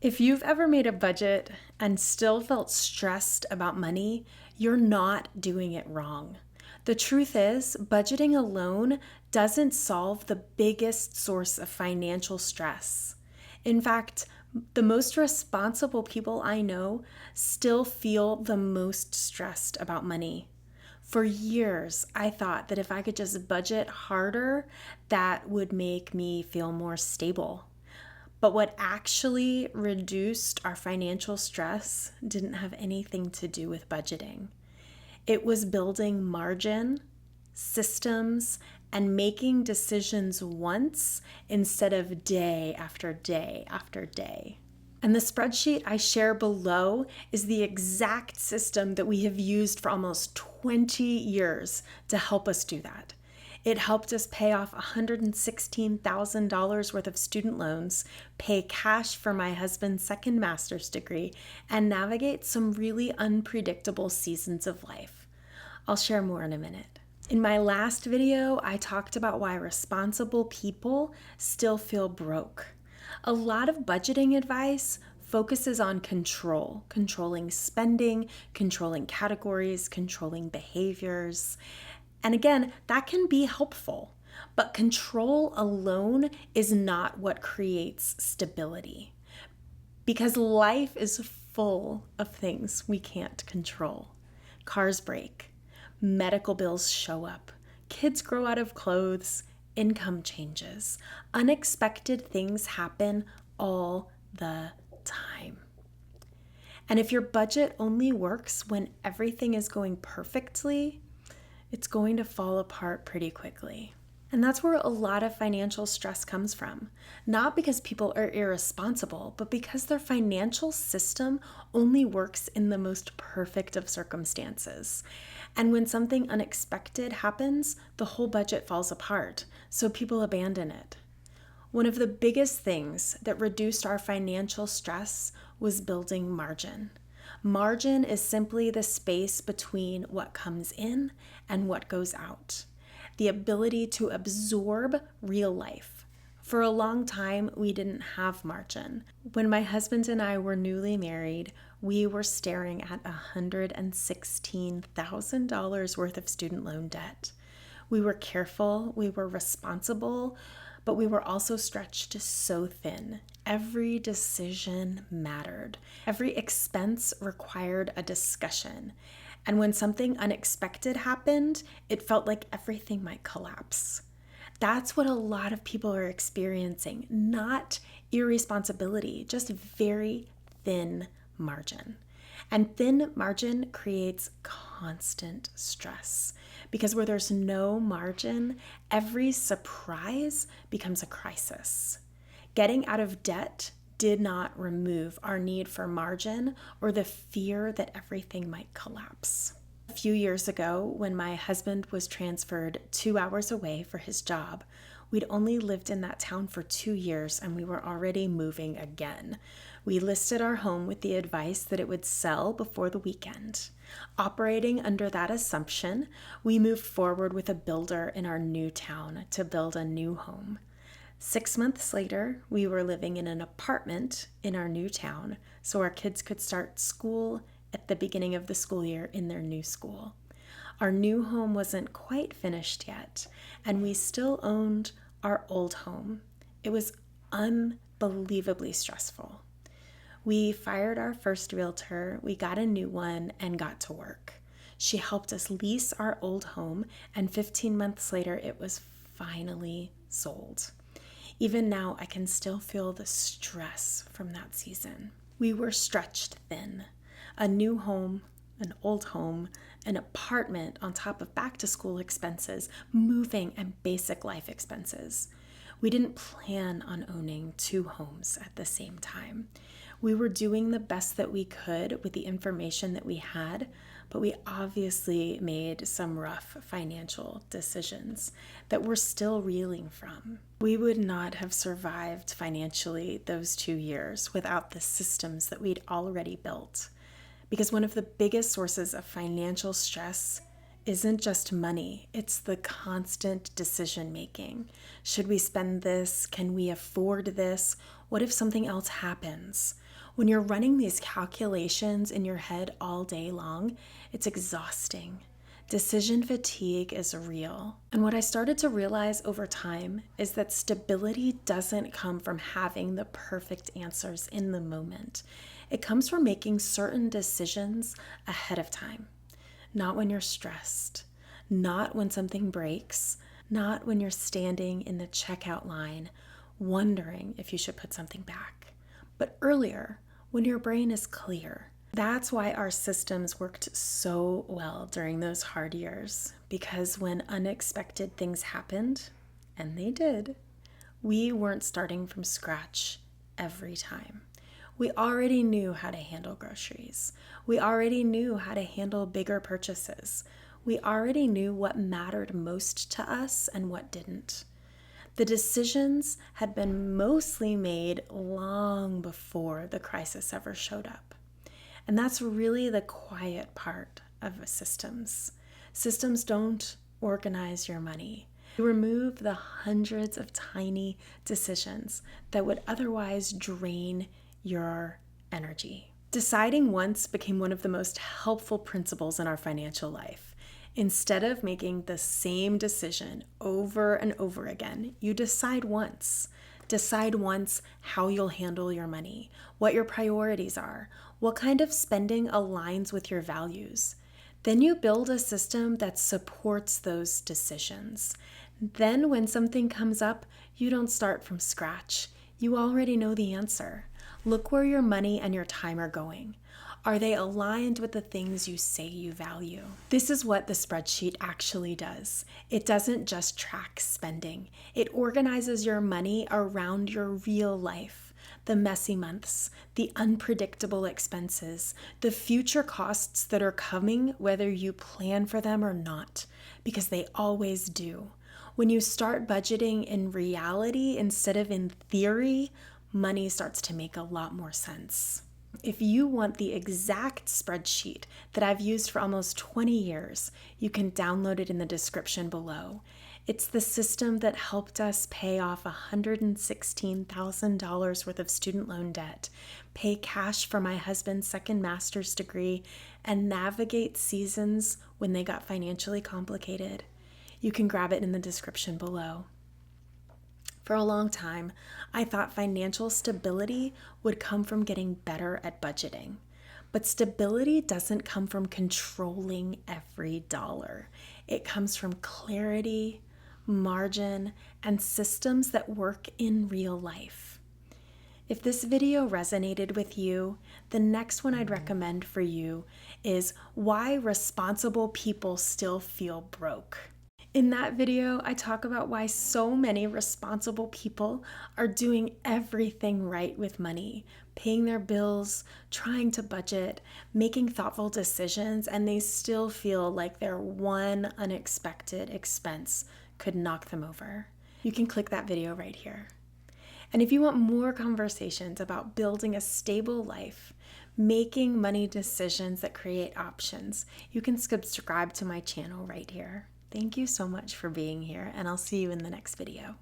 If you've ever made a budget and still felt stressed about money, you're not doing it wrong. The truth is, budgeting alone doesn't solve the biggest source of financial stress. In fact, the most responsible people I know still feel the most stressed about money. For years, I thought that if I could just budget harder, that would make me feel more stable. But what actually reduced our financial stress didn't have anything to do with budgeting. It was building margin, systems, and making decisions once instead of day after day after day. And the spreadsheet I share below is the exact system that we have used for almost 20 years to help us do that. It helped us pay off $116,000 worth of student loans, pay cash for my husband's second master's degree, and navigate some really unpredictable seasons of life. I'll share more in a minute. In my last video, I talked about why responsible people still feel broke. A lot of budgeting advice focuses on control, controlling spending, controlling categories, controlling behaviors. And again, that can be helpful, but control alone is not what creates stability, because life is full of things we can't control. Cars break, medical bills show up, kids grow out of clothes, income changes, unexpected things happen all the time. And if your budget only works when everything is going perfectly, it's going to fall apart pretty quickly. And that's where a lot of financial stress comes from. Not because people are irresponsible, but because their financial system only works in the most perfect of circumstances. And when something unexpected happens, the whole budget falls apart, so people abandon it. One of the biggest things that reduced our financial stress was building margin. Margin is simply the space between what comes in and what goes out. The ability to absorb real life. For a long time, we didn't have margin. When my husband and I were newly married, we were staring at $116,000 worth of student loan debt. We were careful, we were responsible, but we were also stretched so thin. Every decision mattered. Every expense required a discussion. And when something unexpected happened, it felt like everything might collapse. That's what a lot of people are experiencing, not irresponsibility, just very thin margin. And thin margin creates constant stress because where there's no margin, every surprise becomes a crisis. Getting out of debt did not remove our need for margin or the fear that everything might collapse. A few years ago, when my husband was transferred 2 hours away for his job, we'd only lived in that town for 2 years and we were already moving again. We listed our home with the advice that it would sell before the weekend. Operating under that assumption, we moved forward with a builder in our new town to build a new home. 6 months later, we were living in an apartment in our new town so our kids could start school at the beginning of the school year in their new school. Our new home wasn't quite finished yet, and we still owned our old home. It was unbelievably stressful. We fired our first realtor, we got a new one, and got to work. She helped us lease our old home, and 15 months later, it was finally sold. Even now, I can still feel the stress from that season. We were stretched thin. A new home, an old home, an apartment on top of back-to-school expenses, moving, and basic life expenses. We didn't plan on owning 2 homes at the same time. We were doing the best that we could with the information that we had, but we obviously made some rough financial decisions that we're still reeling from. We would not have survived financially those 2 years without the systems that we'd already built. Because one of the biggest sources of financial stress isn't just money, it's the constant decision making. Should we spend this? Can we afford this? What if something else happens? When you're running these calculations in your head all day long, it's exhausting. Decision fatigue is real. And what I started to realize over time is that stability doesn't come from having the perfect answers in the moment. It comes from making certain decisions ahead of time. Not when you're stressed, not when something breaks, not when you're standing in the checkout line wondering if you should put something back, but earlier when your brain is clear. That's why our systems worked so well during those hard years, because when unexpected things happened, and they did, we weren't starting from scratch every time. We already knew how to handle groceries. We already knew how to handle bigger purchases. We already knew what mattered most to us and what didn't. The decisions had been mostly made long before the crisis ever showed up. And that's really the quiet part of systems. Systems don't organize your money. You remove the hundreds of tiny decisions that would otherwise drain your energy. Deciding once became one of the most helpful principles in our financial life. Instead of making the same decision over and over again, you decide once. Decide once how you'll handle your money, what your priorities are, what kind of spending aligns with your values. Then you build a system that supports those decisions. Then when something comes up, you don't start from scratch. You already know the answer. Look where your money and your time are going. Are they aligned with the things you say you value? This is what the spreadsheet actually does. It doesn't just track spending. It organizes your money around your real life. The messy months, the unpredictable expenses, the future costs that are coming whether you plan for them or not, because they always do. When you start budgeting in reality instead of in theory, money starts to make a lot more sense. If you want the exact spreadsheet that I've used for almost 20 years, you can download it in the description below. It's the system that helped us pay off $116,000 worth of student loan debt, pay cash for my husband's second master's degree, and navigate seasons when they got financially complicated. You can grab it in the description below. For a long time, I thought financial stability would come from getting better at budgeting. But stability doesn't come from controlling every dollar. It comes from clarity, margin, and systems that work in real life. If this video resonated with you, the next one I'd recommend for you is Why Responsible People Still Feel Broke. In that video, I talk about why so many responsible people are doing everything right with money, paying their bills, trying to budget, making thoughtful decisions, and they still feel like their one unexpected expense could knock them over. You can click that video right here. And if you want more conversations about building a stable life, making money decisions that create options, you can subscribe to my channel right here. Thank you so much for being here, and I'll see you in the next video.